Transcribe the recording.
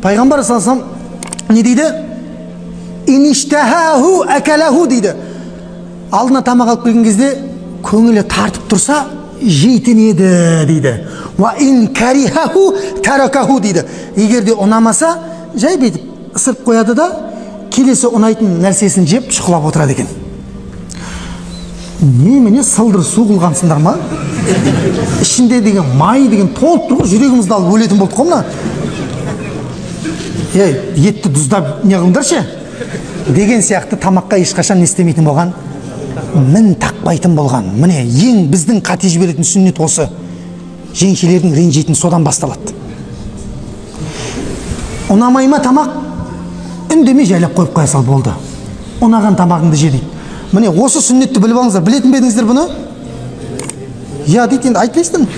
Пайғамбар салсам не дейді? Иништахаху акалаху дейді. Алдына тамақ алып келген кезде көңілі тартып тұрса жейтін еді дейді. Ва ин карихаху таракаху дейді. Егер де ұнамаса жай бетіп ысырып қояды да келесі ұнайтын нәрсесін жеп шұқылап отырады екен. Немене сылдыр су қылғансыңдар ма? Ішінде деген май деген толып тұр ғой, жүрегімізді алып өлетін болдық қой мына. Етті тұздап не қылыңдаршы деген сияқты тамаққа ешқашан не істемейтін болған, мін тақпайтын болған. Міне ең біздің қате жіберетін сүннет осы. Жеңшелердің ренжитін содан басталады. Ұнамай ма тамақ? Үндемей жайлап қойып қоя сал болды. Ұнаған тамағыңды же дейді. Міне осы сүннетті біліп алыңыздар. Білетін бе едіңіздер бұны? Я дейді, енді айтпайсың.